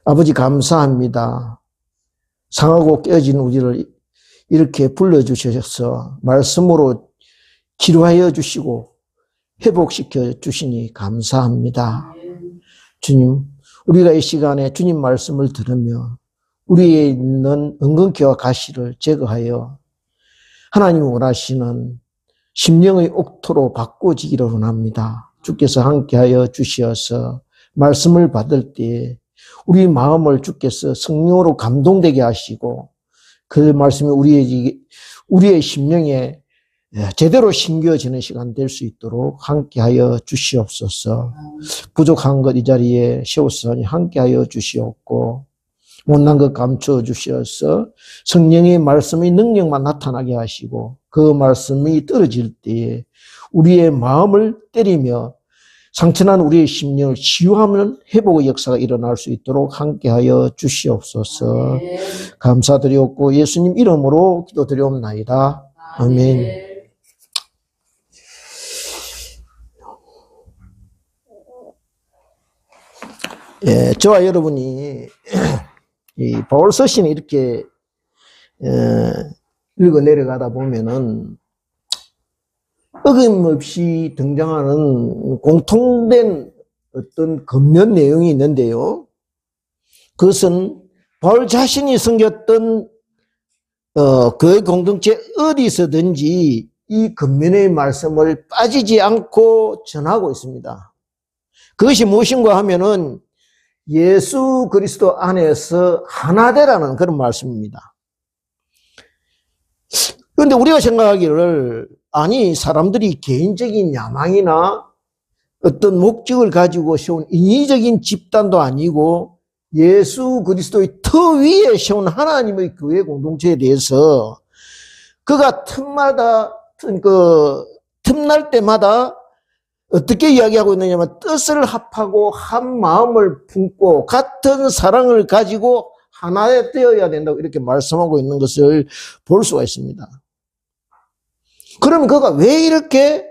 아버지 감사합니다. 상하고 깨어진 우리를 이렇게 불러주셔서 말씀으로 치료하여 주시고 회복시켜 주시니 감사합니다. 주님, 우리가 이 시간에 주님 말씀을 들으며 우리에 있는 은근기와 가시를 제거하여 하나님이 원하시는 심령의 옥토로 바꿔지기를 원합니다. 주께서 함께하여 주시어서 말씀을 받을 때에 우리 마음을 주께서 성령으로 감동되게 하시고 그 말씀이 우리의 심령에 제대로 심겨지는 시간 될 수 있도록 함께하여 주시옵소서. 부족한 것 이 자리에 세우사니 함께하여 주시옵고 못난 것 감춰 주시어서 성령의 말씀의 능력만 나타나게 하시고 그 말씀이 떨어질 때에 우리의 마음을 때리며 상처난 우리의 심령을 치유하는 회복의 역사가 일어날 수 있도록 함께하여 주시옵소서. 감사드리옵고 예수님 이름으로 기도드리옵나이다. 아멘. 예, 저와 여러분이 이 바울 서신을 이렇게 읽어 내려가다 보면은 어김없이 등장하는 공통된 어떤 겉면 내용이 있는데요. 그것은 바울 자신이 섬겼던 교회 공동체 어디서든지 이 겉면의 말씀을 빠지지 않고 전하고 있습니다. 그것이 무엇인가 하면은 예수 그리스도 안에서 하나 되라는 그런 말씀입니다. 그런데 우리가 생각하기를 아니 사람들이 개인적인 야망이나 어떤 목적을 가지고 세운 인위적인 집단도 아니고 예수 그리스도의 터 위에 세운 하나님의 교회 공동체에 대해서 그가 틈날 때마다 어떻게 이야기하고 있느냐면 뜻을 합하고 한 마음을 품고 같은 사랑을 가지고 하나 되어야 된다고 이렇게 말씀하고 있는 것을 볼 수가 있습니다. 그러면 그가 왜 이렇게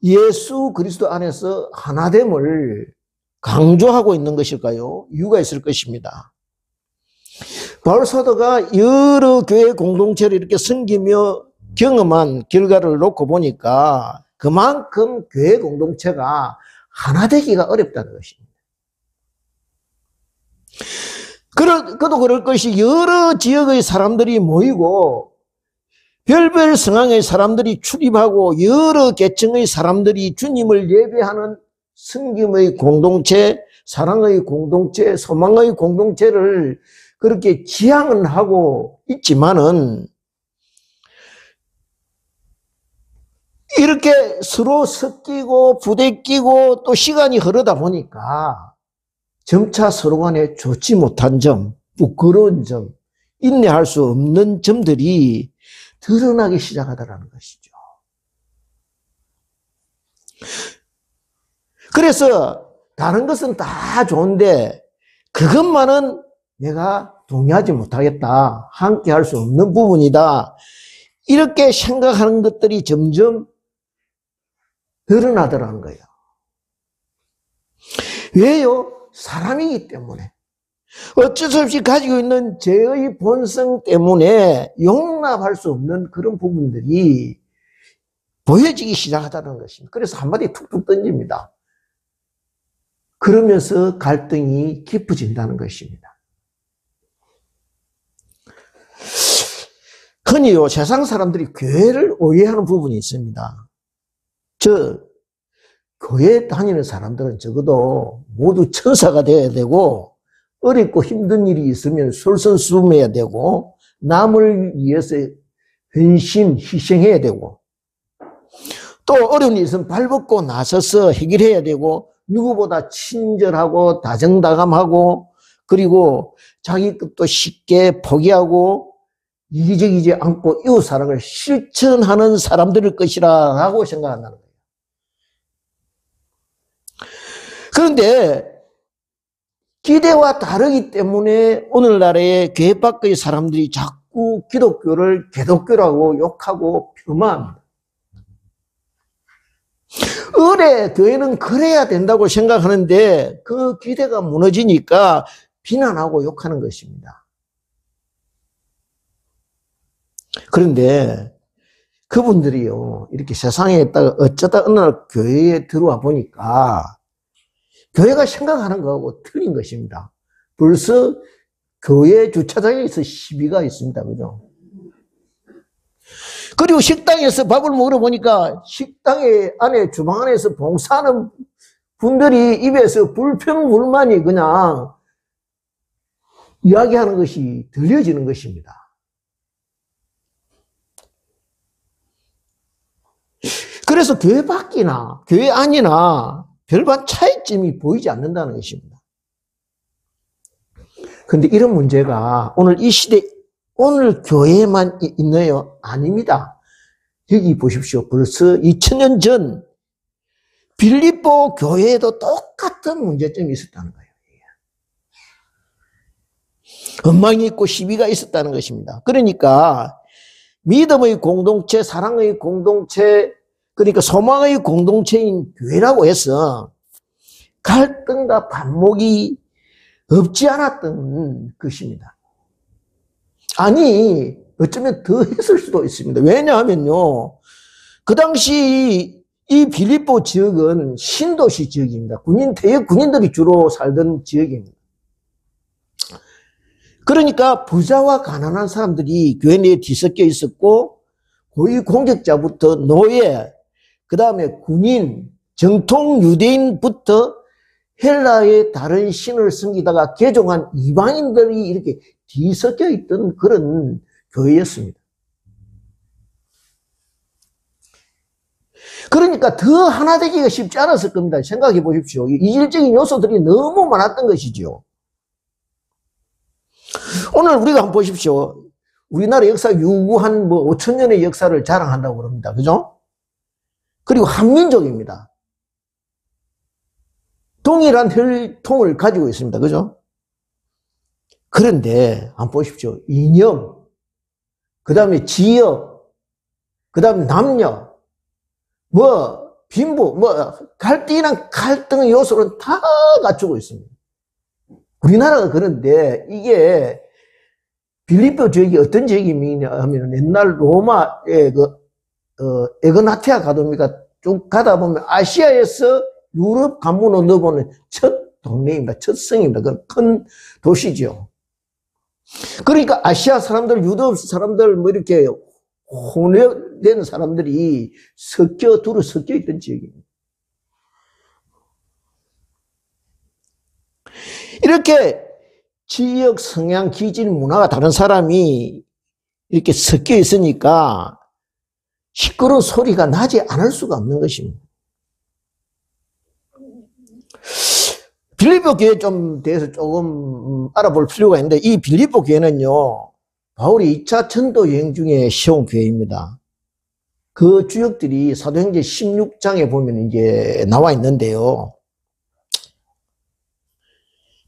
예수 그리스도 안에서 하나됨을 강조하고 있는 것일까요? 이유가 있을 것입니다. 바울 사도가 여러 교회 공동체를 이렇게 섬기며 경험한 결과를 놓고 보니까 그만큼 교회 공동체가 하나 되기가 어렵다는 것입니다. 그도 그럴 것이 여러 지역의 사람들이 모이고 별별 성향의 사람들이 출입하고 여러 계층의 사람들이 주님을 예배하는 섬김의 공동체, 사랑의 공동체, 소망의 공동체를 그렇게 지향은 하고 있지만은 이렇게 서로 섞이고 부대끼고 또 시간이 흐르다 보니까 점차 서로 간에 좋지 못한 점, 부끄러운 점, 인내할 수 없는 점들이 드러나기 시작하더라는 것이죠. 그래서 다른 것은 다 좋은데 그것만은 내가 동의하지 못하겠다. 함께 할 수 없는 부분이다. 이렇게 생각하는 것들이 점점 드러나더라는 거예요. 왜요? 사람이기 때문에. 어쩔 수 없이 가지고 있는 죄의 본성 때문에 용납할 수 없는 그런 부분들이 보여지기 시작하다는 것입니다. 그래서 한마디 툭툭 던집니다. 그러면서 갈등이 깊어진다는 것입니다. 흔히요, 세상 사람들이 교회를 오해하는 부분이 있습니다. 교회 다니는 사람들은 적어도 모두 천사가 되어야 되고, 어렵고 힘든 일이 있으면 솔선수범해야 되고, 남을 위해서 헌신, 희생해야 되고, 또 어려운 일이 있으면 발벗고 나서서 해결해야 되고, 누구보다 친절하고 다정다감하고, 그리고 자기 것도 쉽게 포기하고, 이기적이지 않고 이웃사랑을 실천하는 사람들일 것이라 라고 생각한다는 거예요. 그런데 기대와 다르기 때문에 오늘날의 교회 밖의 사람들이 자꾸 기독교를 개독교라고 욕하고 폄하합니다. 의뢰 교회는 그래야 된다고 생각하는데 그 기대가 무너지니까 비난하고 욕하는 것입니다. 그런데 그분들이요, 이렇게 세상에 있다가 어쩌다 어느 날 교회에 들어와 보니까 교회가 생각하는 거하고 틀린 것입니다. 벌써 교회 주차장에서 시비가 있습니다. 그죠? 그리고 식당에서 밥을 먹으러 보니까 식당에 안에 주방 안에서 봉사하는 분들이 입에서 불평불만이 그냥 이야기하는 것이 들려지는 것입니다. 그래서 교회 밖이나 교회 안이나 별반 차이점이 보이지 않는다는 것입니다. 그런데 이런 문제가 오늘 이 시대, 오늘 교회에만 있나요? 아닙니다. 여기 보십시오. 벌써 2000년 전 빌립보 교회에도 똑같은 문제점이 있었다는 거예요. 엉망이 있고 시비가 있었다는 것입니다. 그러니까 믿음의 공동체, 사랑의 공동체, 그러니까 소망의 공동체인 교회라고 해서 갈등과 반목이 없지 않았던 것입니다. 아니, 어쩌면 더 했을 수도 있습니다. 왜냐하면요, 그 당시 이 빌립보 지역은 신도시 지역입니다. 대역 군인들이 주로 살던 지역입니다. 그러니까 부자와 가난한 사람들이 교회 내에 뒤섞여 있었고, 고위 공직자부터 노예, 그 다음에 군인, 정통 유대인부터 헬라의 다른 신을 섬기다가 개종한 이방인들이 이렇게 뒤섞여 있던 그런 교회였습니다. 그러니까 더 하나 되기가 쉽지 않았을 겁니다. 생각해 보십시오. 이질적인 요소들이 너무 많았던 것이죠. 오늘 우리가 한번 보십시오. 우리나라 역사 유구한 5,000년의 역사를 자랑한다고 그럽니다. 그죠? 그리고 한민족입니다. 동일한 혈통을 가지고 있습니다. 그죠? 그런데 한번 보십시오. 이념, 그 다음에 지역, 그 다음에 남녀, 빈부, 갈등이란 갈등의 요소는 다 갖추고 있습니다. 우리나라가 그런데 이게 빌립보 지역이 어떤 지역이냐 하면 옛날 로마의 에그나티아 가도미가 쭉 가다 보면 아시아에서 유럽 관문으로 넣어보는 첫 동네입니다. 첫 성입니다. 그 큰 도시죠. 그러니까 아시아 사람들, 유럽 사람들 이렇게 혼외된 사람들이 두루 섞여 있던 지역입니다. 이렇게 지역, 성향, 기질, 문화가 다른 사람이 이렇게 섞여 있으니까 시끄러운 소리가 나지 않을 수가 없는 것입니다. 빌립보 교회 좀 대해서 조금 알아볼 필요가 있는데, 이 빌립보 교회는요, 바울이 2차 전도 여행 중에 세운 교회입니다. 그 주역들이 사도행전 16장에 보면 이제 나와 있는데요.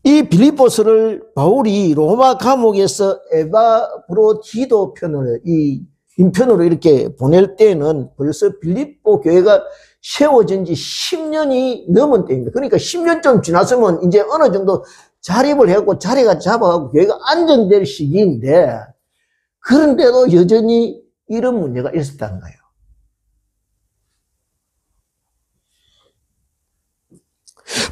이 빌립보서를 바울이 로마 감옥에서 에바브로디도 편을, 이 인편으로 이렇게 보낼 때는 벌써 빌립보 교회가 세워진 지 10년이 넘은 때입니다. 그러니까 10년 좀 지났으면 이제 어느 정도 자립을 해갖고 자리가 잡아갖고 교회가 안정될 시기인데, 그런데도 여전히 이런 문제가 있었다는 거예요.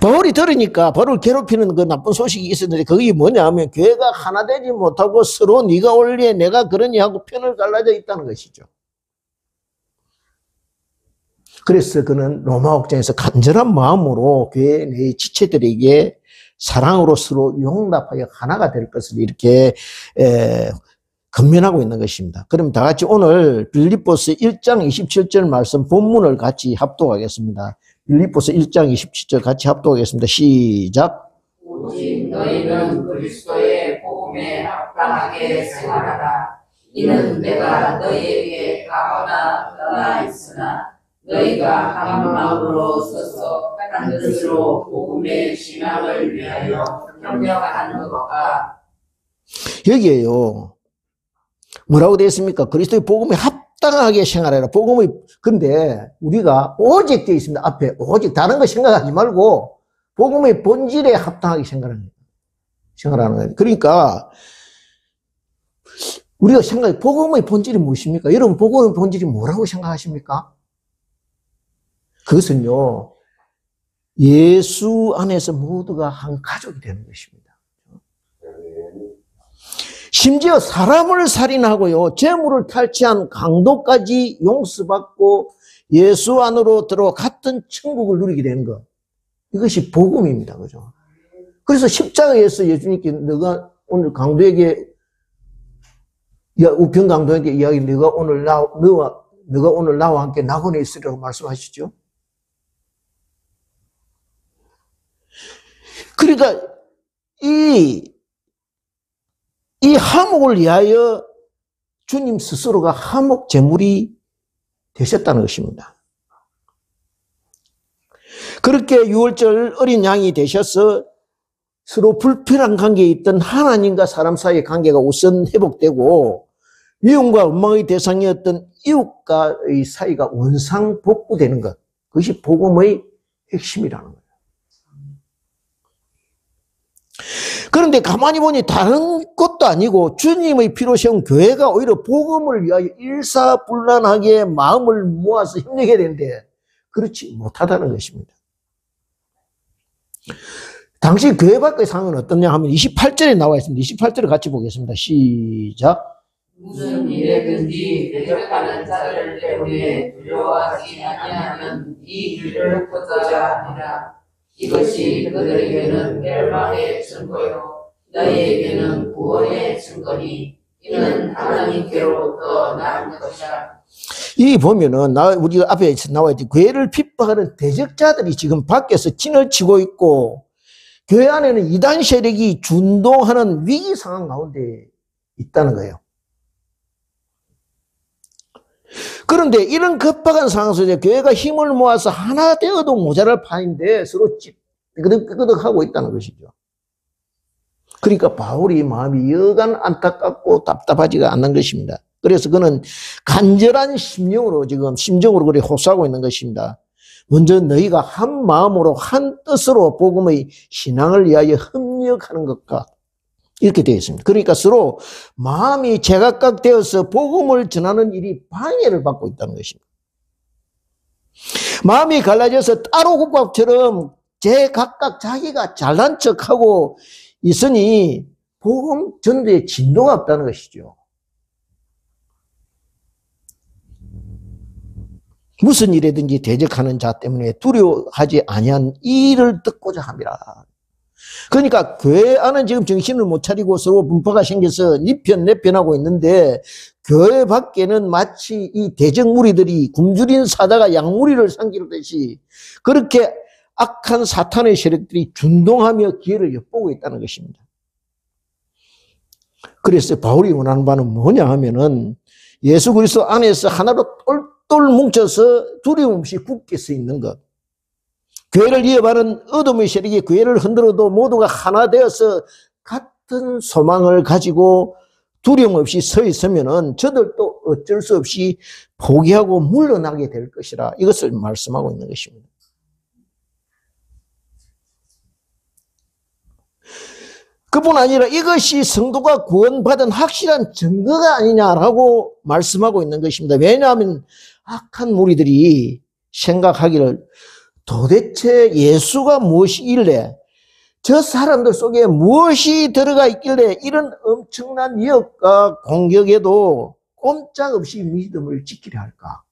바울이 들으니까 바울을 괴롭히는 그 나쁜 소식이 있었는데, 그게 뭐냐 하면 교회가 하나 되지 못하고 서로 네가 옳니 내가 그러니 하고 편을 갈라져 있다는 것이죠. 그래서 그는 로마 옥장에서 간절한 마음으로 교회 내 지체들에게 사랑으로 서로 용납하여 하나가 될 것을 이렇게 건면하고 있는 것입니다. 그럼 다 같이 오늘 빌립보서 1장 27절 말씀 본문을 같이 합독하겠습니다. 빌립보서 1장 27절 같이 합독하겠습니다. 시작. 오직 너희는 그리스도의 복음에 합당하게 생활하라. 이는 내가 너희에게 가거나 떠나 있으나 너희가 한 마음으로 서서 한 뜻으로 복음의 신앙을 위하여 협력하는 것과. 여기에요. 뭐라고 되어 있습니까? 그리스도의 복음에 합당하게 생활해라. 근데 우리가 오직 되어 있습니다. 앞에 오직 다른 거 생각하지 말고 복음의 본질에 합당하게 생각합니다. 생활하는 거예요. 그러니까 우리가 생각해, 복음의 본질이 무엇입니까? 여러분, 복음의 본질이 뭐라고 생각하십니까? 그것은요, 예수 안에서 모두가 한 가족이 되는 것입니다. 심지어 사람을 살인하고요, 재물을 탈취한 강도까지 용서받고 예수 안으로 들어 같은 천국을 누리게 되는 것. 이것이 복음입니다. 그죠? 그래서 십자가에서 예수님께 너가 오늘 강도에게, 우편 강도에게 이야기, 너가 오늘 나와 함께 낙원에 있으리라고 말씀하시죠. 그러니까 이 화목을 위하여 주님 스스로가 화목 제물이 되셨다는 것입니다. 그렇게 유월절 어린 양이 되셔서 서로 불편한 관계에 있던 하나님과 사람 사이의 관계가 우선 회복되고 미움과 원망의 대상이었던 이웃과의 사이가 원상복구되는 것. 그것이 복음의 핵심이라는 거예요. 그런데 가만히 보니 다른 것도 아니고 주님의 피로 세운 교회가 오히려 복음을 위하여 일사불란하게 마음을 모아서 힘내게 되는데 그렇지 못하다는 것입니다. 당시 교회 밖의 상황은 어떠냐 하면 28절에 나와 있습니다. 28절을 같이 보겠습니다. 시작. 무슨 일에든지 대적하는 자들 때문에 두려워하지 아니하면 이 일을 고자 하니라. 이것이 그들에게는 멸망의 증거요 너희에게는 구원의 증거니 이는 하나님께로 더 나은 것이라. 이 보면은 우리가 앞에 나와 있지, 교회를 핍박하는 대적자들이 지금 밖에서 진을 치고 있고 교회 안에는 이단 세력이 준동하는 위기 상황 가운데 있다는 거예요. 그런데 이런 급박한 상황에서 이제 교회가 힘을 모아서 하나 되어도 모자랄 판인데 서로 삐그덕삐그덕하고 있다는 것이죠. 그러니까 바울이 마음이 여간 안타깝고 답답하지가 않는 것입니다. 그래서 그는 간절한 심정으로 그래 호소하고 있는 것입니다. 먼저 너희가 한 마음으로 한 뜻으로 복음의 신앙을 위하여 협력하는 것과 이렇게 되어 있습니다. 그러니까 서로 마음이 제각각 되어서 복음을 전하는 일이 방해를 받고 있다는 것입니다. 마음이 갈라져서 따로 국밥처럼 제각각 자기가 잘난 척하고 있으니 복음 전도에 진도가 없다는 것이죠. 무슨 일이든지 대적하는 자 때문에 두려워하지 아니한 일을 듣고자 합니다. 그러니까 교회 안은 지금 정신을 못 차리고 서로 분파가 생겨서 니 편 내 편하고 있는데 교회 밖에는 마치 이 대적 무리들이 굶주린 사자가 양무리를 삼키듯이 그렇게 악한 사탄의 세력들이 준동하며 기회를 엿보고 있다는 것입니다. 그래서 바울이 원하는 바는 뭐냐 하면은 예수 그리스도 안에서 하나로 똘똘 뭉쳐서 두려움 없이 굳게 서 있는 것. 교회를 이어가는 어둠의 세력이 교회를 흔들어도 모두가 하나 되어서 같은 소망을 가지고 두려움 없이 서 있으면은 저들도 어쩔 수 없이 포기하고 물러나게 될 것이라 이것을 말씀하고 있는 것입니다. 그뿐 아니라 이것이 성도가 구원받은 확실한 증거가 아니냐라고 말씀하고 있는 것입니다. 왜냐하면 악한 무리들이 생각하기를 도대체 예수가 무엇이길래 저 사람들 속에 무엇이 들어가 있길래 이런 엄청난 위협과 공격에도 꼼짝없이 믿음을 지키려 할까?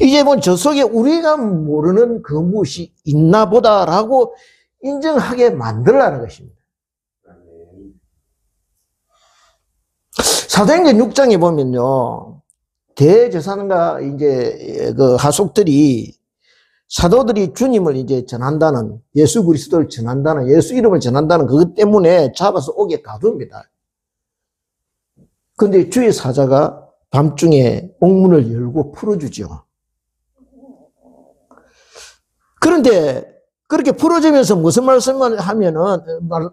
이제 뭐 저 속에 우리가 모르는 그 무엇이 있나 보다라고 인정하게 만들라는 것입니다. 사도행전 6장에 보면요, 대제사장과 이제 그 하속들이 사도들이 주님을 이제 전한다는, 예수 그리스도를 전한다는, 예수 이름을 전한다는 그것 때문에 잡아서 옥에 가둡니다. 그런데 주의 사자가 밤중에 옥문을 열고 풀어주죠. 그런데 그렇게 풀어주면서 무슨 말씀을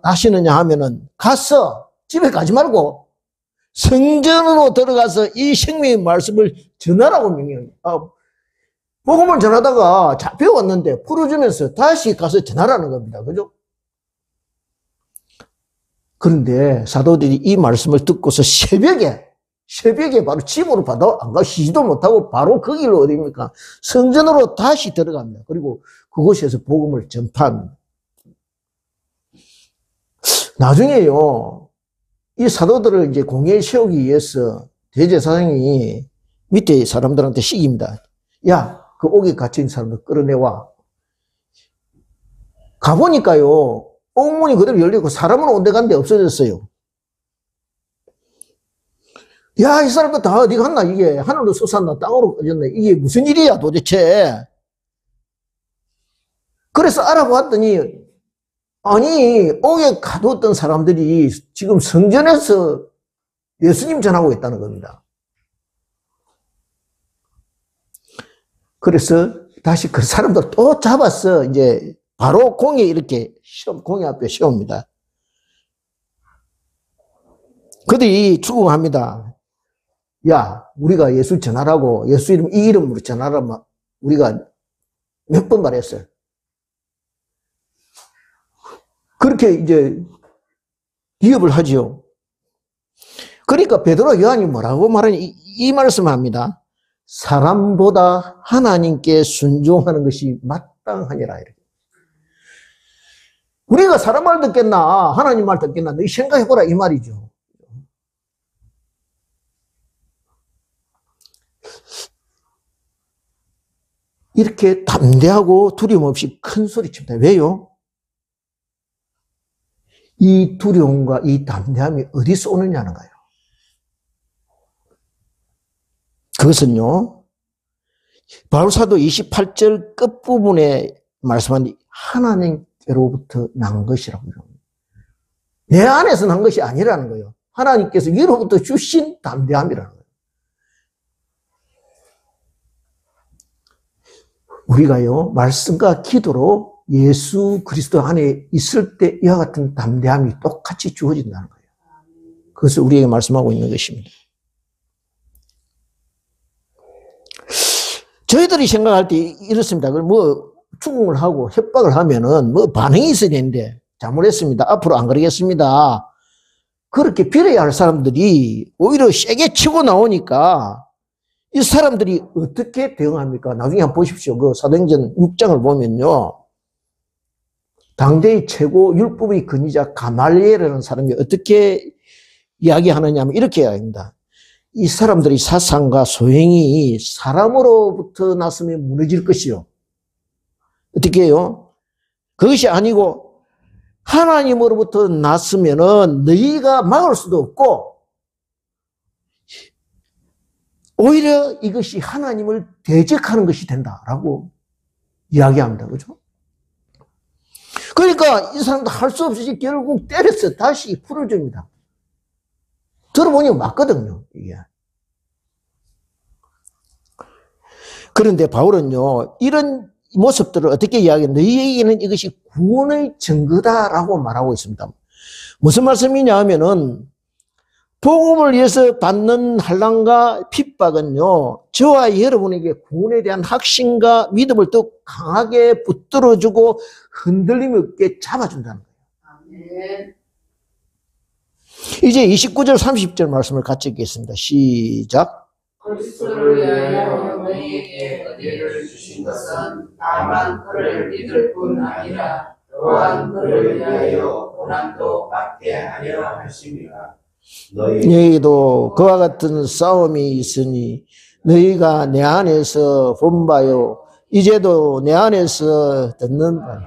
하시느냐 하면은 가서 집에 가지 말고 성전으로 들어가서 이 생명의 말씀을 전하라고 명령해요. 복음을 전하다가 잡혀왔는데 풀어주면서 다시 가서 전하라는 겁니다. 그죠? 그런데 사도들이 이 말씀을 듣고서 새벽에 바로 집으로 받아 안 가시지도 못하고 바로 그 길로 어디입니까? 성전으로 다시 들어갑니다. 그리고 그곳에서 복음을 전파합니다. 나중에요, 이 사도들을 이제 공회에 세우기 위해서 대제사장이 밑에 사람들한테 시킵니다. 야, 그 옥에 갇힌 사람들 끌어내와. 가보니까요, 옥문이 그대로 열리고 사람은 온데간데 없어졌어요. 야, 이 사람들 다 어디 갔나? 이게 하늘로 솟았나? 땅으로 꺼졌나? 이게 무슨 일이야 도대체? 그래서 알아봤더니, 아니, 옥에 가두었던 사람들이 지금 성전에서 예수님 전하고 있다는 겁니다. 그래서 다시 그 사람들 또 잡아서 이제 바로 공에 이렇게 공에 앞에 세웁니다. 그들이 추궁합니다. 야, 우리가 예수 전하라고, 예수 이름, 이 이름으로 전하라면 우리가 몇 번 말했어요. 그렇게 이제 위협을 하지요. 그러니까 베드로 요한이 뭐라고 말하니 이 말씀을 합니다. 사람보다 하나님께 순종하는 것이 마땅하니라. 이렇게. 우리가 사람 말 듣겠나 하나님 말 듣겠나 너희 생각해보라 이 말이죠. 이렇게 담대하고 두려움 없이 큰 소리 칩니다. 왜요? 이 두려움과 이 담대함이 어디서 오느냐는 거예요. 그것은요, 바울사도 28절 끝부분에 말씀한 하나님께로부터 난 것이라고 합니다. 내 안에서 난 것이 아니라는 거예요. 하나님께서 위로부터 주신 담대함이라는 거예요. 우리가요, 말씀과 기도로 예수 그리스도 안에 있을 때 이와 같은 담대함이 똑같이 주어진다는 거예요. 그것을 우리에게 말씀하고 있는 것입니다. 저희들이 생각할 때 이렇습니다. 뭐 추궁을 하고 협박을 하면은 뭐 반응이 있어야 되는데 잘못했습니다. 앞으로 안 그러겠습니다. 그렇게 빌어야 할 사람들이 오히려 세게 치고 나오니까 이 사람들이 어떻게 대응합니까? 나중에 한번 보십시오. 그 사도행전 6장을 보면요. 당대의 최고 율법의 근위자 가말리엘이라는 사람이 어떻게 이야기하느냐 하면 이렇게 이야기합니다. 이 사람들의 사상과 소행이 사람으로부터 났으면 무너질 것이요. 어떻게 해요? 그것이 아니고 하나님으로부터 났으면은 너희가 막을 수도 없고 오히려 이것이 하나님을 대적하는 것이 된다라고 이야기합니다. 그죠? 그러니까 이 사람도 할 수 없이 결국 때려서 다시 풀어줍니다. 들어보니 맞거든요, 이게. 그런데 바울은요, 이런 모습들을 어떻게 이야기해요? 너희에게는 이것이 구원의 증거다라고 말하고 있습니다. 무슨 말씀이냐 하면은, 복음을 위해서 받는 환난과 핍박은요, 저와 여러분에게 구원에 대한 확신과 믿음을 더 강하게 붙들어주고 흔들림 없게 잡아준다는 거예요. 아멘. 이제 29절 30절 말씀을 같이 읽겠습니다. 시작. 그리스도를 위하여 너희에게 은혜를 주신 것은 다만 그를 믿을 뿐 아니라 또한 그를 위하여 고난도 받게 하려 하십니다. 너희에게도 그와 같은 싸움이 있으니 너희가 내 안에서 본 바요 이제도 내 안에서 듣는 바요.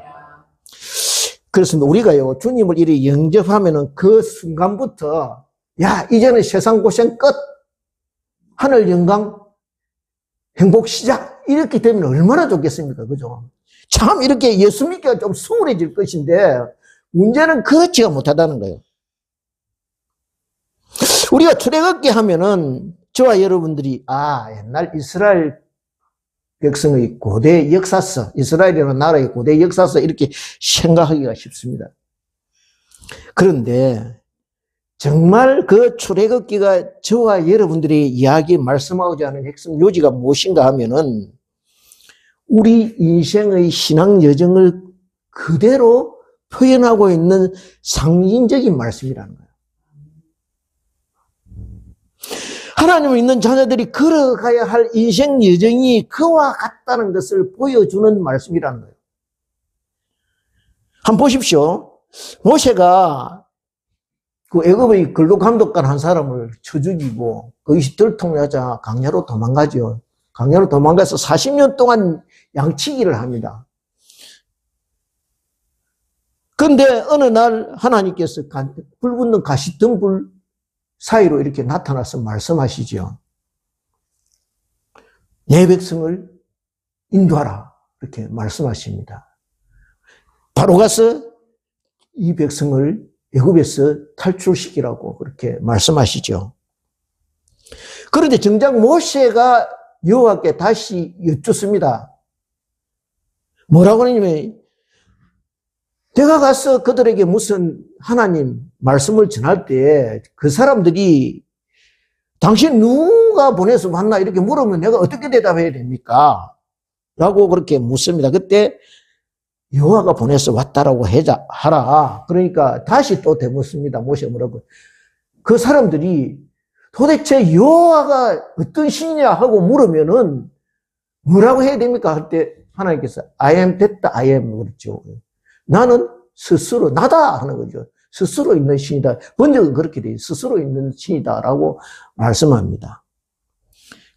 그렇습니다. 우리가요 주님을 이리 영접하면은 그 순간부터 야 이제는 세상 고생 끝, 하늘 영광, 행복 시작 이렇게 되면 얼마나 좋겠습니까? 그죠? 참 이렇게 예수 믿기가 좀 수월해질 것인데 문제는 그렇지가 못하다는 거예요. 우리가 출애굽기 하면은 저와 여러분들이 옛날 이스라엘 백성의 고대 역사서, 이스라엘이라는 나라의 고대 역사서 이렇게 생각하기가 쉽습니다. 그런데 정말 그 출애굽기가 저와 여러분들의 이야기에 말씀하고자 하는 핵심 요지가 무엇인가 하면은 우리 인생의 신앙 여정을 그대로 표현하고 있는 상징적인 말씀이라는 거예요. 하나님을 믿는 자녀들이 걸어가야 할 인생 여정이 그와 같다는 것을 보여주는 말씀이라는 거예요. 한번 보십시오. 모세가 그 애굽의 근로감독관 한 사람을 쳐 죽이고 거기서 들통나자 광야로 도망가죠. 광야로 도망가서 40년 동안 양치기를 합니다. 그런데 어느 날 하나님께서 불 붙는 가시덤불 사이로 이렇게 나타나서 말씀하시죠. 내 백성을 인도하라. 이렇게 말씀하십니다. 바로 가서 이 백성을 애굽에서 탈출시키라고 그렇게 말씀하시죠. 그런데 정작 모세가 여호와께 다시 여쭙습니다. 뭐라고 하냐면 내가 가서 그들에게 무슨 하나님 말씀을 전할 때 그 사람들이 당신 누가 보내서 왔나 이렇게 물으면 내가 어떻게 대답해야 됩니까? 라고 그렇게 묻습니다. 그때 여호와가 보내서 왔다라고 하라. 그러니까 다시 또 되묻습니다. 모세가 뭐라고. 그 사람들이 도대체 여호와가 어떤 신이냐 하고 물으면은 뭐라고 해야 됩니까? 할 때 하나님께서 I am that I am 그렇죠. 나는 스스로 나다 하는 거죠. 스스로 있는 신이다. 번역은 그렇게 돼요. 스스로 있는 신이다라고 말씀합니다.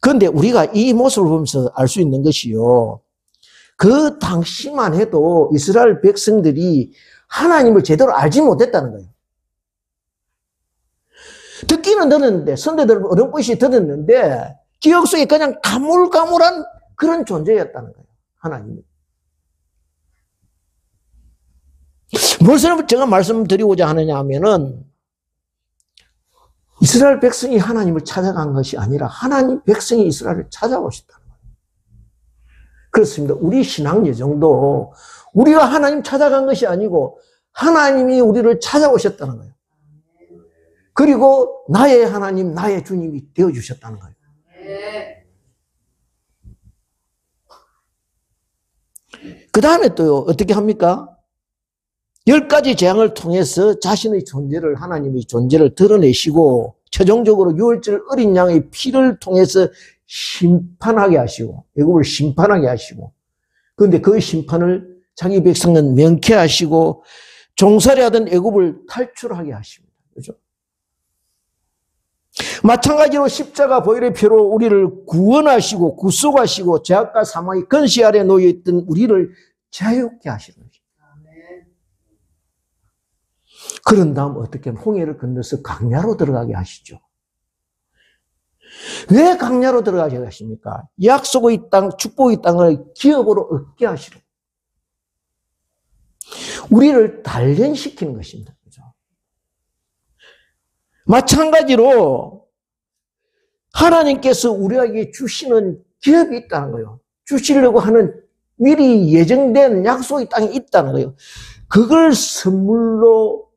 그런데 우리가 이 모습을 보면서 알 수 있는 것이요. 그 당시만 해도 이스라엘 백성들이 하나님을 제대로 알지 못했다는 거예요. 듣기는 들었는데, 선대들 어렴풋이 들었는데, 기억 속에 그냥 가물가물한 그런 존재였다는 거예요. 하나님이. 무엇을 제가 말씀드리고자 하느냐 하면은, 이스라엘 백성이 하나님을 찾아간 것이 아니라 하나님 백성이 이스라엘을 찾아오셨다는 거예요. 그렇습니다. 우리 신앙 여정도 우리가 하나님 찾아간 것이 아니고 하나님이 우리를 찾아오셨다는 거예요. 그리고 나의 하나님, 나의 주님이 되어주셨다는 거예요. 그 다음에 또 어떻게 합니까? 10가지 재앙을 통해서 자신의 존재를, 하나님의 존재를 드러내시고 최종적으로 유월절 어린 양의 피를 통해서 심판하게 하시고 애굽을 심판하게 하시고 그런데 그 심판을 자기 백성은 명쾌하시고 종살이하던 애굽을 탈출하게 하십니다. 그렇죠? 마찬가지로 십자가 보혈의 피로 우리를 구원하시고 구속하시고 죄악과 사망의 근시 아래 놓여있던 우리를 자유케 하시는 것입니다. 그런 다음 어떻게 하면 홍해를 건너서 광야로 들어가게 하시죠. 왜 광야로 들어가게 하십니까? 약속의 땅, 축복의 땅을 기업으로 얻게 하시려. 우리를 단련시키는 것입니다. 그죠? 마찬가지로 하나님께서 우리에게 주시는 기업이 있다는 거예요. 주시려고 하는 미리 예정된 약속의 땅이 있다는 거예요. 그걸 선물로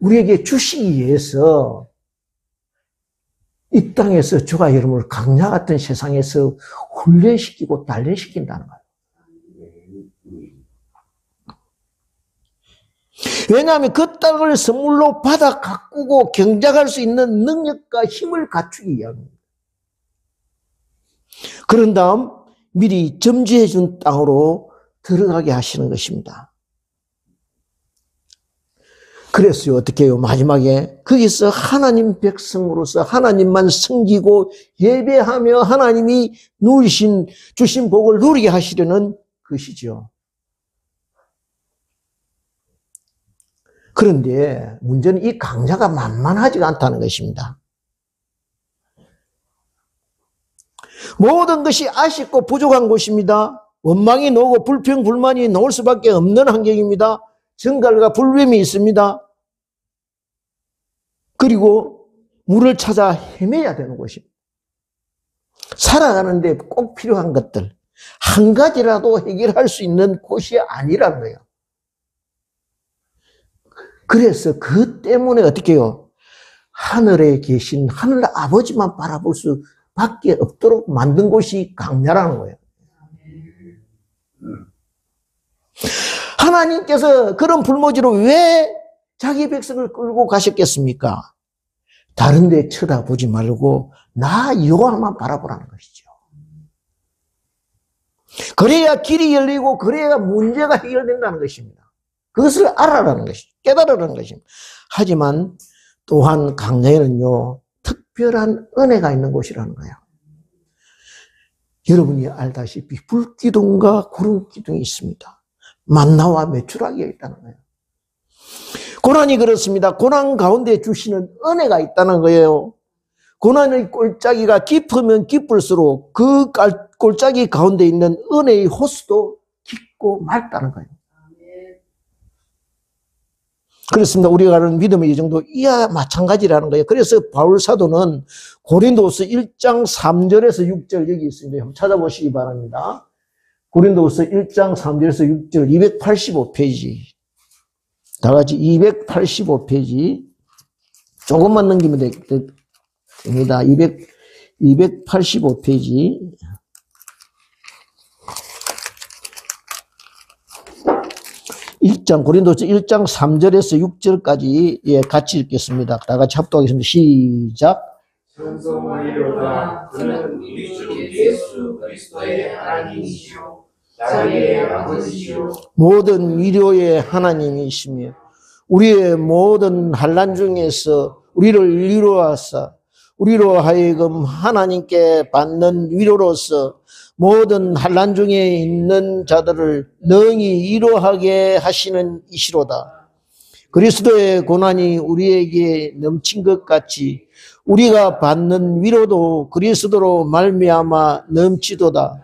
우리에게 주시기 위해서 이 땅에서 저와 여러분을 광야 같은 세상에서 훈련시키고 단련시킨다는 거예요. 왜냐하면 그 땅을 선물로 받아 가꾸고 경작할 수 있는 능력과 힘을 갖추기 위함입니다. 그런 다음 미리 점지해 준 땅으로 들어가게 하시는 것입니다. 그랬어요. 어떻게 해요? 마지막에 거기서 하나님 백성으로서 하나님만 섬기고 예배하며 하나님이 주신 복을 누리게 하시려는 것이죠. 그런데 문제는 이 강자가 만만하지가 않다는 것입니다. 모든 것이 아쉽고 부족한 곳입니다. 원망이 나오고 불평, 불만이 나올 수밖에 없는 환경입니다. 정갈과 불뱀이 있습니다. 그리고 물을 찾아 헤매야 되는 곳입니다. 살아가는데 꼭 필요한 것들 한 가지라도 해결할 수 있는 곳이 아니라는 거예요. 그래서 그 때문에 어떻게 해요? 하늘에 계신 하늘 아버지만 바라볼 수밖에 없도록 만든 곳이 광야라는 거예요. 하나님께서 그런 불모지로 왜 자기 백성을 끌고 가셨겠습니까? 다른 데 쳐다보지 말고 나 여호와만 바라보라는 것이죠. 그래야 길이 열리고 그래야 문제가 해결된다는 것입니다. 그것을 알아라는 것이죠. 깨달으라는 것입니다. 하지만 또한 강야에는요, 특별한 은혜가 있는 곳이라는 거예요. 여러분이 알다시피 불기둥과 구름기둥이 있습니다. 만나와 메추라기가 있다는 거예요. 고난이 그렇습니다. 고난 가운데 주시는 은혜가 있다는 거예요. 고난의 골짜기가 깊으면 깊을수록 그 골짜기 가운데 있는 은혜의 호수도 깊고 맑다는 거예요. 그렇습니다. 우리가 아는 믿음의 여정도 이와 마찬가지라는 거예요. 그래서 바울 사도는 고린도후서 1장 3절에서 6절 여기 있습니다. 한번 찾아보시기 바랍니다. 고린도후서 1장 3절에서 6절 285페이지. 다 같이 285페이지. 조금만 넘기면 됩니다. 285페이지. 1장, 고린도서 1장 3절에서 6절까지, 예, 같이 읽겠습니다. 다 같이 합독하겠습니다. 시작. 찬송하리로다. 그는 우리 주 예수 그리스도의 하나님이시요 자기의 아버지시요 모든 위로의 하나님이시며 우리의 모든 환난 중에서 우리를 위로하사 우리로 하여금 하나님께 받는 위로로서 모든 환난 중에 있는 자들을 능히 위로하게 하시는 이시로다. 그리스도의 고난이 우리에게 넘친 것 같이 우리가 받는 위로도 그리스도로 말미암아 넘치도다.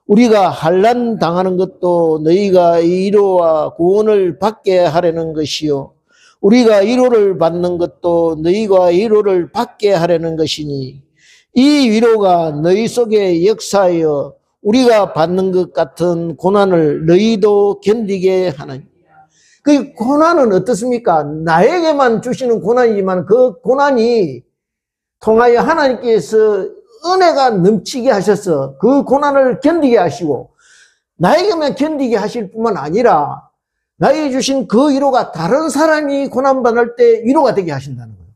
우리가 환난 당하는 것도 너희가 위로와 구원을 받게 하려는 것이요 우리가 위로를 받는 것도 너희가 위로를 받게 하려는 것이니 이 위로가 너희 속에 역사하여 우리가 받는 것 같은 고난을 너희도 견디게 하나니. 그 고난은 어떻습니까? 나에게만 주시는 고난이지만 그 고난이 통하여 하나님께서 은혜가 넘치게 하셔서 그 고난을 견디게 하시고 나에게만 견디게 하실 뿐만 아니라 나에게 주신 그 위로가 다른 사람이 고난받을 때 위로가 되게 하신다는 거예요.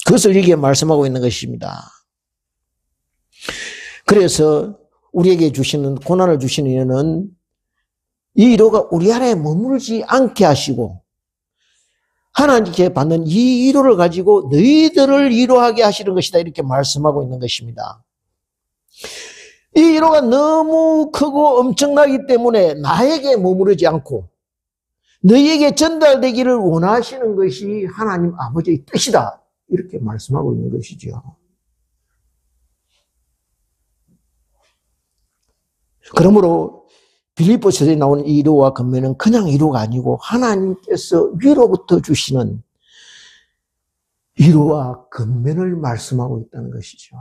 그것을 이게 말씀하고 있는 것입니다. 그래서 우리에게 주시는 고난을 주시는 이유는 이 위로가 우리 안에 머물지 않게 하시고 하나님께 받는 이 위로를 가지고 너희들을 위로하게 하시는 것이다 이렇게 말씀하고 있는 것입니다. 이 위로가 너무 크고 엄청나기 때문에 나에게 머무르지 않고 너희에게 전달되기를 원하시는 것이 하나님 아버지의 뜻이다 이렇게 말씀하고 있는 것이죠. 그러므로 빌립보서에 나오는 이 위로와 권면은 그냥 위로가 아니고 하나님께서 위로부터 주시는 위로와 권면을 말씀하고 있다는 것이죠.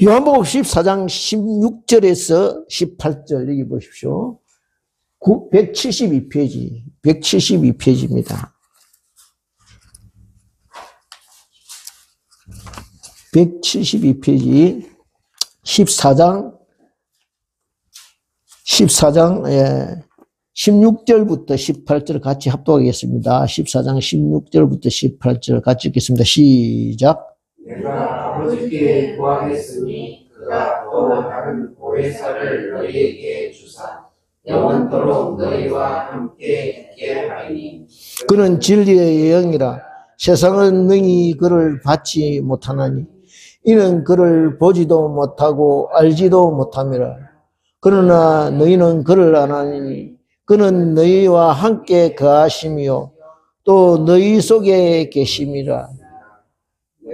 요한복음 14장 16절에서 18절 여기 보십시오. 172페이지 172페이지입니다. 172페이지 14장 16절부터 18절 같이 합독하겠습니다. 14장 16절부터 18절 같이 읽겠습니다. 시작. 내가 아버지께 구하겠으니 그가 또 다른 보혜사를 너희에게 주사 영원토록 너희와 함께 있게 하리니 그는 진리의 영이라 세상은 능히 그를 받지 못하나니 이는 그를 보지도 못하고 알지도 못함이라. 그러나 너희는 그를 아나니 그는 너희와 함께 거하심이요 또 너희 속에 계심이라.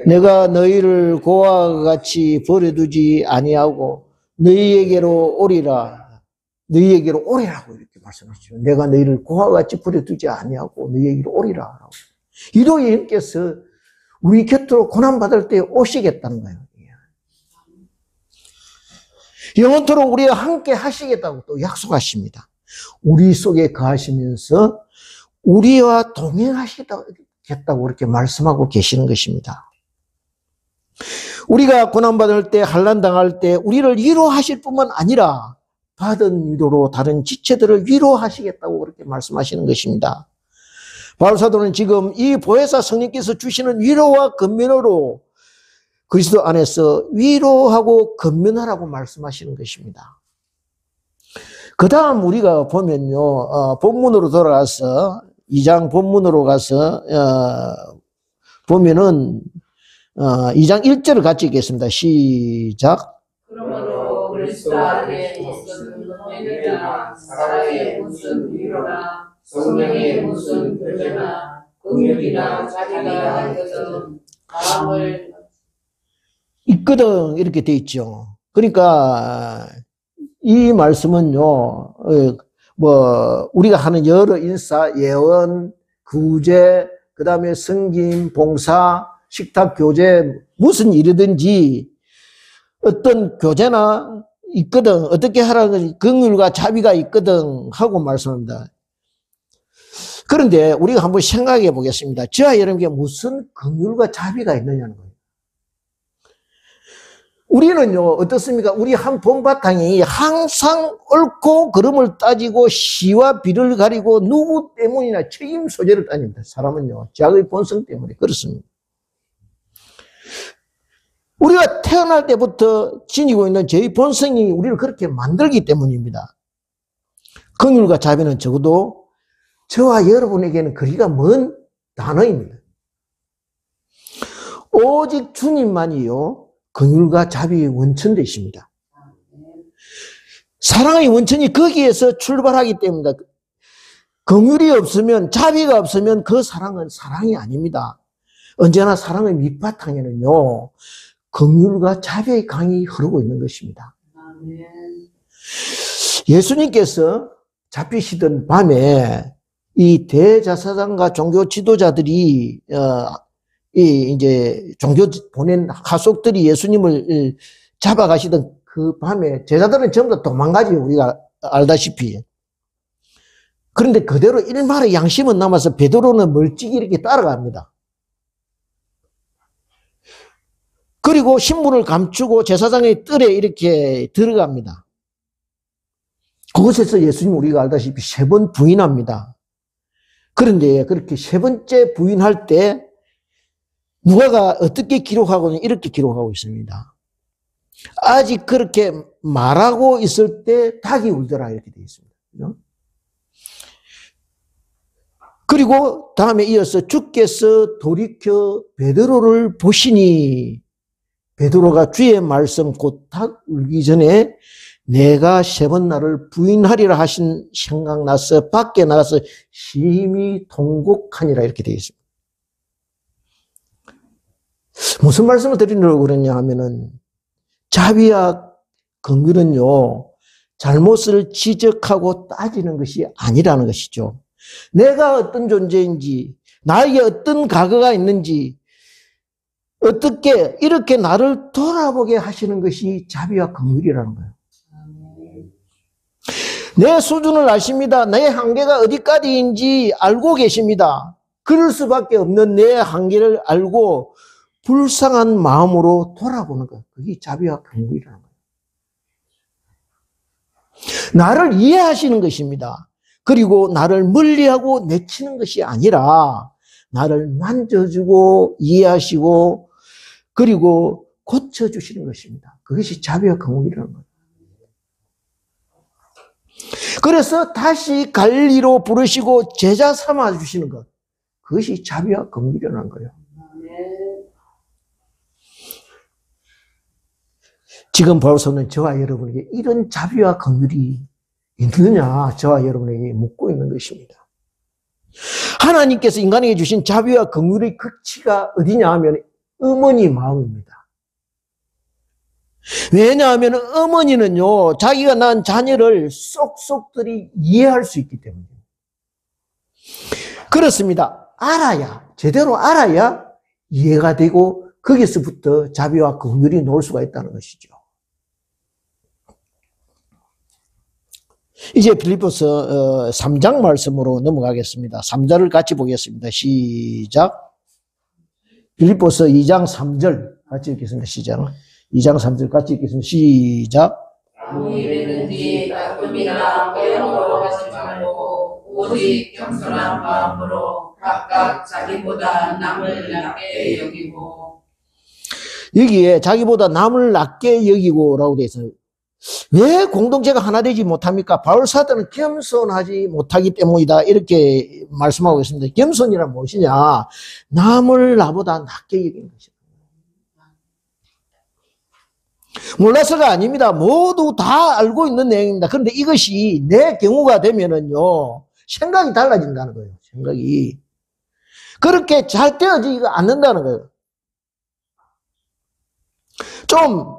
내가 너희를 고아와 같이 버려두지 아니하고 너희에게로 오리라. 너희에게로 오리라고 이렇게 말씀하시죠. 내가 너희를 고아와 같이 버려두지 아니하고 너희에게로 오리라. 위로의 영께서 우리 곁으로 고난받을 때 오시겠다는 거예요. 영원토록 우리와 함께 하시겠다고 또 약속하십니다. 우리 속에 거하시면서 우리와 동행하시겠다고 그렇게 말씀하고 계시는 것입니다. 우리가 고난받을 때, 환난 당할 때 우리를 위로하실 뿐만 아니라 받은 위로로 다른 지체들을 위로하시겠다고 그렇게 말씀하시는 것입니다. 바울 사도는 지금 이 보혜사 성령께서 주시는 위로와 권면으로 그리스도 안에서 위로하고 권면하라고 말씀하시는 것입니다. 그 다음 우리가 보면요, 본문으로 돌아가서 2장 본문으로 가서 보면은 2장 1절을 같이 읽겠습니다. 시작. 그러므로 그리스도 안에 무슨 권면이나 사랑의 무슨 위로나 성령의 무슨 교제나 긍휼이나 자비가 있거든 마음을 있거든 이렇게 돼 있죠. 그러니까 이 말씀은요, 뭐 우리가 하는 여러 인사, 예언, 구제, 그 다음에 성김, 봉사, 식탁 교제, 무슨 일이든지 어떤 교제나 있거든, 어떻게 하라는 긍휼과 자비가 있거든 하고 말씀합니다. 그런데 우리가 한번 생각해 보겠습니다. 저와 여러분께 무슨 긍휼과 자비가 있느냐는 거예요. 우리는요, 어떻습니까? 우리 한 본바탕이 항상 옳고 그름을 따지고 시와 비를 가리고 누구 때문이나 책임 소재를 따집니다. 사람은요, 자기의 본성 때문에 그렇습니다. 우리가 태어날 때부터 지니고 있는 저희 본성이 우리를 그렇게 만들기 때문입니다. 긍휼과 자비는 적어도 저와 여러분에게는 거리가 먼 단어입니다. 오직 주님만이요, 긍휼과 자비의 원천 되십니다. 사랑의 원천이 거기에서 출발하기 때문에 긍휼이 없으면, 자비가 없으면 그 사랑은 사랑이 아닙니다. 언제나 사랑의 밑바탕에는요, 긍휼과 자비의 강이 흐르고 있는 것입니다. 예수님께서 잡히시던 밤에 이 대제사장과 종교 지도자들이 이제 종교 보낸 하속들이 예수님을 잡아가시던 그 밤에 제자들은 전부 다 도망가지, 우리가 알다시피. 그런데 그대로 일말의 양심은 남아서 베드로는 멀찍이 이렇게 따라갑니다. 그리고 신분을 감추고 제사장의 뜰에 이렇게 들어갑니다. 그곳에서 예수님 우리가 알다시피 3번 부인합니다. 그런데 그렇게 3번째 부인할 때 누가가 어떻게 기록하고는 이렇게 기록하고 있습니다. 아직 그렇게 말하고 있을 때 닭이 울더라 이렇게 되어 있습니다. 그리고 다음에 이어서 주께서 돌이켜 베드로를 보시니 베드로가 주의 말씀 곧 닭 울기 전에 내가 3번 나를 부인하리라 하신 생각나서 밖에 나가서 심히 통곡하니라 이렇게 되어 있습니다. 무슨 말씀을 드리려고 그러냐 하면은 자비와 긍휼은요, 잘못을 지적하고 따지는 것이 아니라는 것이죠. 내가 어떤 존재인지, 나에게 어떤 과거가 있는지, 어떻게 이렇게 나를 돌아보게 하시는 것이 자비와 긍휼이라는 거예요. 내 수준을 아십니다. 내 한계가 어디까지인지 알고 계십니다. 그럴 수밖에 없는 내 한계를 알고 불쌍한 마음으로 돌아보는 것. 그게 자비와 긍휼이라는 거예요. 나를 이해하시는 것입니다. 그리고 나를 멀리하고 내치는 것이 아니라 나를 만져주고 이해하시고 그리고 고쳐주시는 것입니다. 그것이 자비와 긍휼이라는 거예요. 그래서 다시 갈리로 부르시고 제자 삼아 주시는 것. 그것이 자비와 긍휼이라는 거예요. 지금 바울서는 저와 여러분에게 이런 자비와 긍휼이 있느냐 저와 여러분에게 묻고 있는 것입니다. 하나님께서 인간에게 주신 자비와 긍휼의 극치가 어디냐 하면 어머니 마음입니다. 왜냐하면 어머니는요, 자기가 낳은 자녀를 쏙쏙들이 이해할 수 있기 때문에. 그렇습니다. 알아야, 제대로 알아야 이해가 되고 거기서부터 자비와 긍휼이 나올 수가 있다는 것이죠. 이제 빌립보서 3장 말씀으로 넘어가겠습니다. 3절을 같이 보겠습니다. 시작. 빌립보서 2장 3절 같이 읽겠습니다. 시작. 2장 3절 같이 읽겠습니다. 시작. 아무 일에든지 다툼이나 모형으로 하지 말고 오직 겸손한 마음으로 각각 자기보다 남을 낮게 여기고. 여기에 자기보다 남을 낮게 여기고라고 되어 있어요. 왜 공동체가 하나 되지 못합니까? 바울 사도는 겸손하지 못하기 때문이다 이렇게 말씀하고 있습니다. 겸손이란 무엇이냐? 남을 나보다 낮게 여기는 것이다. 몰라서가 아닙니다. 모두 다 알고 있는 내용입니다. 그런데 이것이 내 경우가 되면은요, 생각이 달라진다는 거예요. 생각이. 그렇게 잘 되어지지가 않는다는 거예요. 좀,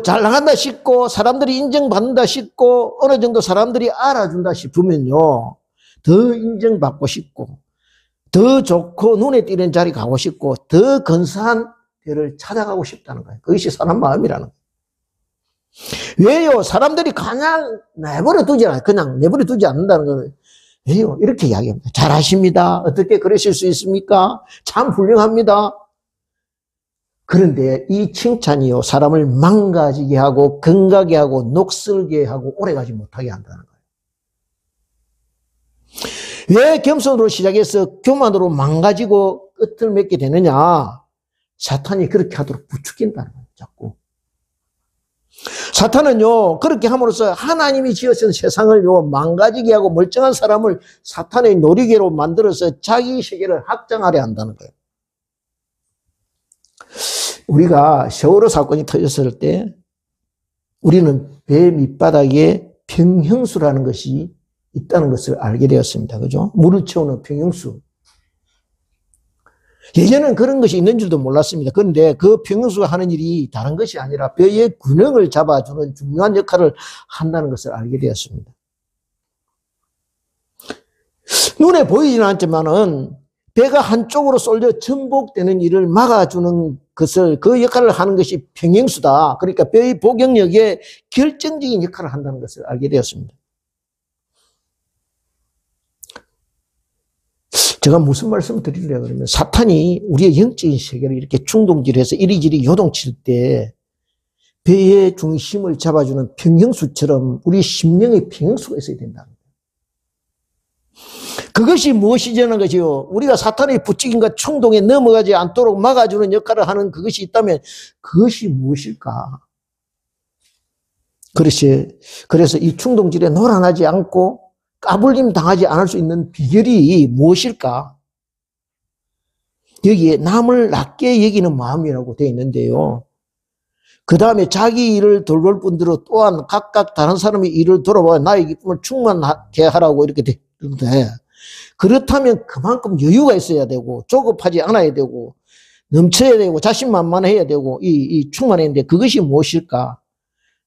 잘 나간다 싶고, 사람들이 인정받는다 싶고, 어느 정도 사람들이 알아준다 싶으면요, 더 인정받고 싶고, 더 좋고, 눈에 띄는 자리 가고 싶고, 더 근사한 데를 찾아가고 싶다는 거예요. 그것이 사람 마음이라는 거예요. 왜요? 사람들이 그냥 내버려 두지 않는다는 거예요. 왜요? 이렇게 이야기합니다. 잘하십니다. 어떻게 그러실 수 있습니까? 참 훌륭합니다. 그런데 이 칭찬이요, 사람을 망가지게 하고, 건강하게 하고, 녹슬게 하고, 오래가지 못하게 한다는 거예요. 왜 겸손으로 시작해서 교만으로 망가지고 끝을 맺게 되느냐? 사탄이 그렇게 하도록 부추긴다는 거예요, 자꾸. 사탄은요, 그렇게 함으로써 하나님이 지으신 세상을요, 망가지게 하고 멀쩡한 사람을 사탄의 놀이개로 만들어서 자기 세계를 확장하려 한다는 거예요. 우리가 세월호 사건이 터졌을 때 우리는 배 밑바닥에 평형수라는 것이 있다는 것을 알게 되었습니다. 그죠? 물을 채우는 평형수. 예전에는 그런 것이 있는 줄도 몰랐습니다. 그런데 그 평형수가 하는 일이 다른 것이 아니라 배의 균형을 잡아주는 중요한 역할을 한다는 것을 알게 되었습니다. 눈에 보이지는 않지만은 배가 한쪽으로 쏠려 전복되는 일을 막아주는 것을, 그 역할을 하는 것이 평형수다. 그러니까 배의 복용력에 결정적인 역할을 한다는 것을 알게 되었습니다. 제가 무슨 말씀을 드리려고 그러면, 사탄이 우리의 영적인 세계를 이렇게 충동질해서 이리저리 요동칠 때 배의 중심을 잡아주는 평형수처럼 우리 심령의 평형수가 있어야 된다. 그것이 무엇이냐는 것이요, 우리가 사탄의 부추김과 충동에 넘어가지 않도록 막아주는 역할을 하는 그것이 있다면 그것이 무엇일까? 그래서 이 충동질에 놀아나지 않고 까불림 당하지 않을 수 있는 비결이 무엇일까? 여기에 남을 낮게 여기는 마음이라고 되어 있는데요. 그 다음에 자기 일을 돌볼 분들은 또한 각각 다른 사람의 일을 돌아봐 나의 기쁨을 충만하게 하라고 이렇게 되어 있는데, 그렇다면 그만큼 여유가 있어야 되고 조급하지 않아야 되고 넘쳐야 되고 자신만만해야 되고 이 충만해야 되는데 그것이 무엇일까?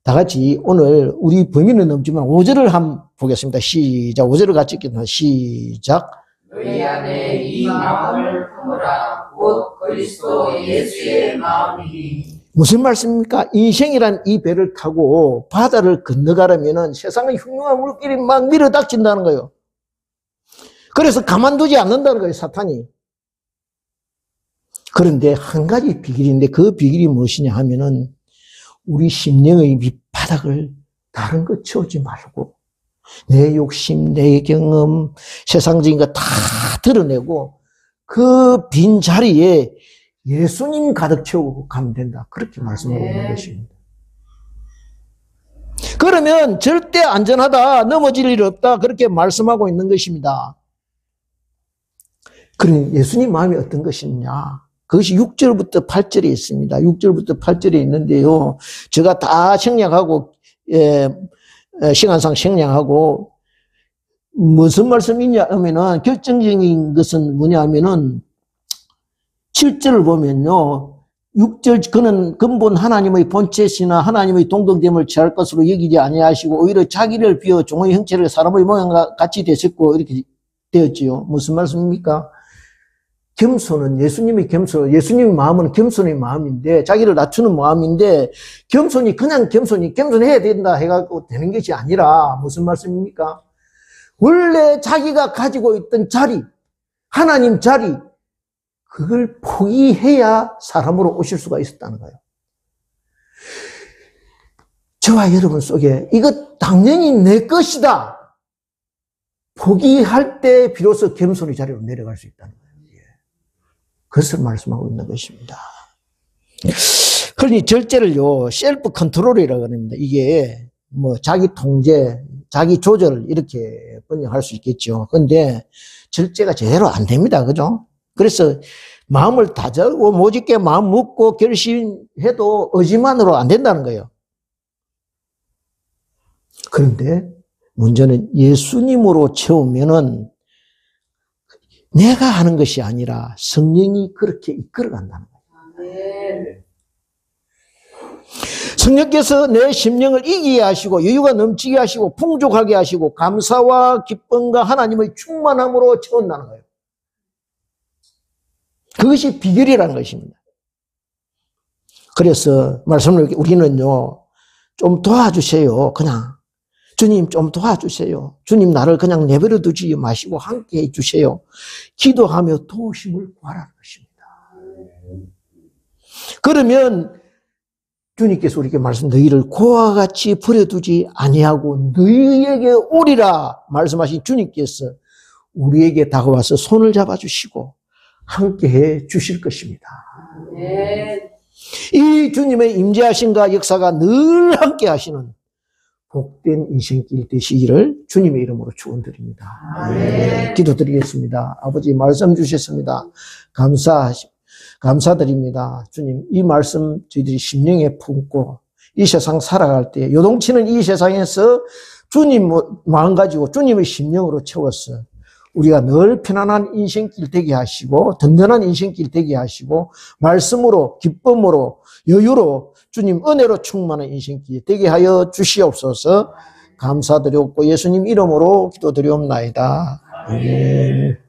다 같이 오늘 우리 범위는 넘지만 5절을 한번 보겠습니다. 시작. 5절을 같이 읽겠습니다. 시작. 너희 안에 이 마음을 품으라. 곧 그리스도 예수의 마음이니. 무슨 말씀입니까? 인생이란 이 배를 타고 바다를 건너가려면 세상의 흉흉한 물길이 막 밀어닥친다는 거예요. 그래서 가만두지 않는다는 거예요, 사탄이. 그런데 한 가지 비결인데 그 비결이 무엇이냐 하면은 우리 심령의 밑바닥을 다른 거 채우지 말고 내 욕심, 내 경험, 세상적인 거 다 드러내고 그 빈 자리에 예수님 가득 채우고 가면 된다. 그렇게 말씀하고 있는 것입니다. 그러면 절대 안전하다, 넘어질 일 없다, 그렇게 말씀하고 있는 것입니다. 그럼 예수님 마음이 어떤 것이냐? 그것이 6절부터 8절에 있습니다. 6절부터 8절에 있는데요. 제가 다 생략하고, 시간상 생략하고, 무슨 말씀이냐 하면은, 결정적인 것은 뭐냐 하면은, 7절을 보면요. 6절, 그는 근본 하나님의 본체시나 하나님의 동등됨을 취할 것으로 여기지 아니하시고, 오히려 자기를 비워 종의 형체를 사람의 모양과 같이 되셨고, 이렇게 되었지요. 무슨 말씀입니까? 겸손은 예수님의 마음은 겸손의 마음인데, 자기를 낮추는 마음인데, 겸손이 그냥 겸손해야 된다 해갖고 되는 것이 아니라, 무슨 말씀입니까? 원래 자기가 가지고 있던 자리, 하나님 자리, 그걸 포기해야 사람으로 오실 수가 있었다는 거예요. 저와 여러분 속에 이거 당연히 내 것이다. 포기할 때 비로소 겸손히 자리로 내려갈 수 있다는 거예요. 그것을 말씀하고 있는 것입니다. 그러니 절제를요, 셀프 컨트롤이라고 합니다. 이게 뭐 자기 통제, 자기 조절 이렇게 번역할 수 있겠죠. 그런데 절제가 제대로 안 됩니다. 그죠? 그래서 마음을 다잡고 모집게 마음 먹고 결심해도 의지만으로 안 된다는 거예요. 그런데 문제는 예수님으로 채우면은 내가 하는 것이 아니라 성령이 그렇게 이끌어간다는 거예요. 성령께서 내 심령을 이기게 하시고 여유가 넘치게 하시고 풍족하게 하시고 감사와 기쁨과 하나님의 충만함으로 채운다는 거예요. 그것이 비결이라는 것입니다. 그래서 말씀을 우리는요, 좀 도와주세요. 그냥 주님 좀 도와주세요. 주님 나를 그냥 내버려 두지 마시고 함께 해주세요. 기도하며 도우심을 구하라는 것입니다. 그러면 주님께서 우리에게 말씀, 너희를 고와 같이 버려두지 아니하고 너희에게 오리라 말씀하신 주님께서 우리에게 다가와서 손을 잡아주시고 함께 해 주실 것입니다. 이 주님의 임재하심과 역사가 늘 함께 하시는 복된 인생길 되시기를 주님의 이름으로 축원드립니다. 기도드리겠습니다. 아버지 말씀 주셨습니다. 감사드립니다. 주님, 이 말씀 저희들이 심령에 품고 이 세상 살아갈 때 요동치는 이 세상에서 주님 마음 가지고 주님의 심령으로 채워서 우리가 늘 편안한 인생길 되게 하시고 든든한 인생길 되게 하시고 말씀으로 기쁨으로 여유로 주님 은혜로 충만한 인생길 되게 하여 주시옵소서. 감사드렸고 예수님 이름으로 기도드리옵나이다. 아멘.